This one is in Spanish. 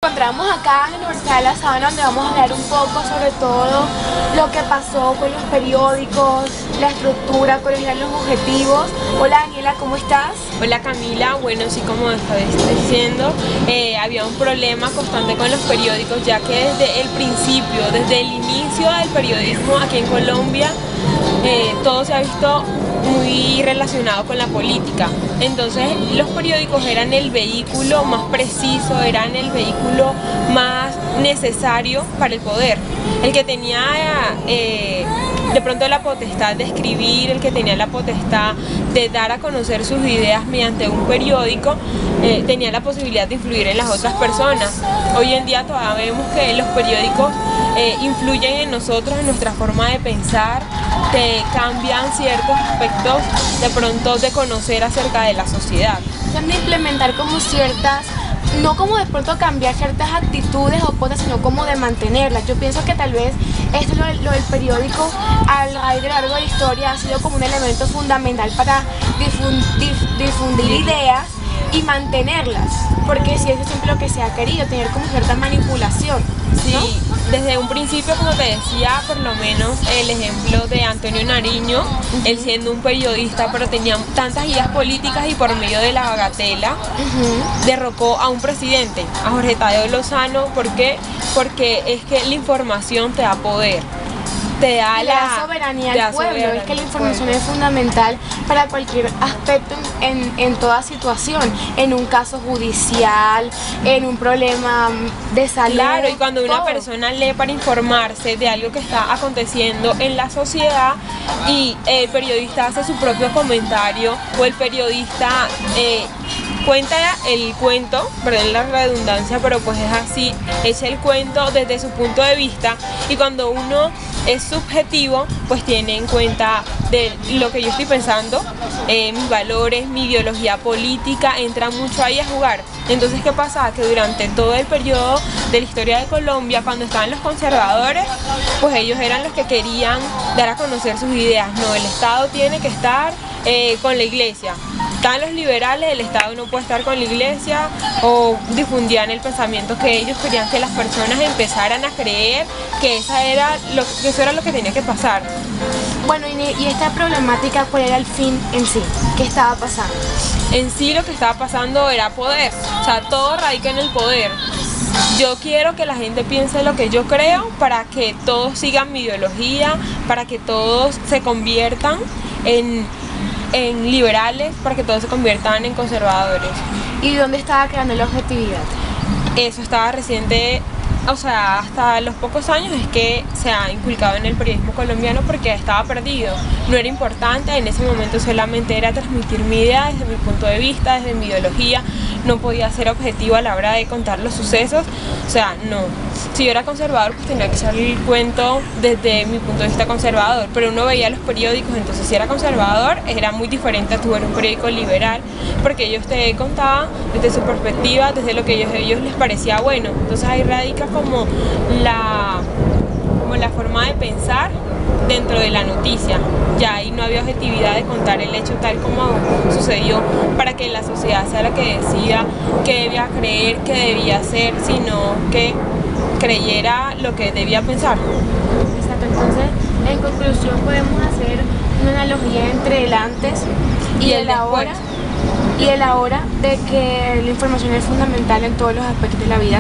Encontramos acá en la Universidad de La Sabana, donde vamos a hablar un poco sobre todo lo que pasó con los periódicos, la estructura, cuáles eran los objetivos. Hola Daniela, ¿cómo estás? Hola Camila, bueno, sí, como estás diciendo, había un problema constante con los periódicos, ya que desde el principio, desde el inicio del periodismo aquí en Colombia, todo se ha visto muy relacionado con la política. Entonces los periódicos eran el vehículo más preciso, eran el vehículo más necesario para el poder. El que tenía de pronto la potestad de escribir, el que tenía la potestad de dar a conocer sus ideas mediante un periódico, tenía la posibilidad de influir en las otras personas. Hoy en día todavía vemos que los periódicos influyen en nosotros, en nuestra forma de pensar, que cambian ciertos aspectos de pronto de conocer acerca de la sociedad. De implementar como ciertas, no como de pronto cambiar ciertas actitudes o cosas, sino como de mantenerlas. Yo pienso que tal vez esto lo del periódico a lo largo de la historia ha sido como un elemento fundamental para difundir ideas y mantenerlas, porque si eso es siempre lo que se ha querido, tener como cierta manipulación, ¿no? Sí, desde un principio, como te decía, por lo menos el ejemplo de Antonio Nariño, él siendo un periodista, pero tenía tantas ideas políticas y por medio de la bagatela, derrocó a un presidente, a Jorge Tadeo Lozano. ¿Por qué? Porque es que la información te da poder. Te da la soberanía al pueblo. Es que la información es fundamental para cualquier aspecto en toda situación, en un caso judicial, en un problema de salud. Claro, y cuando una todo. persona lee para informarse de algo que está aconteciendo en la sociedad y el periodista hace su propio comentario o el periodista cuenta el cuento, perdón la redundancia, pero pues es así, es el cuento desde su punto de vista, y cuando uno es subjetivo, pues tiene en cuenta de lo que yo estoy pensando, mis valores, mi ideología política, entra mucho ahí a jugar. Entonces, ¿qué pasa? Que durante todo el periodo de la historia de Colombia, cuando estaban los conservadores, pues ellos eran los que querían dar a conocer sus ideas. No, el Estado tiene que estar con la iglesia. Están los liberales, el Estado no puede estar con la iglesia, o difundían el pensamiento que ellos querían que las personas empezaran a creer que eso era lo que tenía que pasar. Bueno, y esta problemática, ¿cuál era el fin en sí? ¿Qué estaba pasando? En sí lo que estaba pasando era poder, o sea, todo radica en el poder. Yo quiero que la gente piense lo que yo creo para que todos sigan mi ideología, para que todos se conviertan en liberales, para que todos se conviertan en conservadores. ¿Y dónde estaba quedando la objetividad? Eso estaba reciente, o sea, hasta los pocos años es que se ha inculcado en el periodismo colombiano, porque estaba perdido, no era importante, en ese momento solamente era transmitir mi idea desde mi punto de vista, desde mi ideología, no podía ser objetivo a la hora de contar los sucesos, o sea, no. Si yo era conservador, pues tenía que echar el cuento desde mi punto de vista conservador, pero uno veía los periódicos, entonces si era conservador era muy diferente a tu ver un periódico liberal, porque ellos te contaban desde su perspectiva, desde lo que a ellos les parecía bueno. Entonces ahí radica como la forma de pensar dentro de la noticia. Ya ahí no había objetividad de contar el hecho tal como sucedió, para que la sociedad sea la que decida qué debía creer, qué debía hacer, sino que creyera lo que debía pensar. Exacto, entonces en conclusión podemos hacer una analogía entre el antes y el ahora, de que la información es fundamental en todos los aspectos de la vida.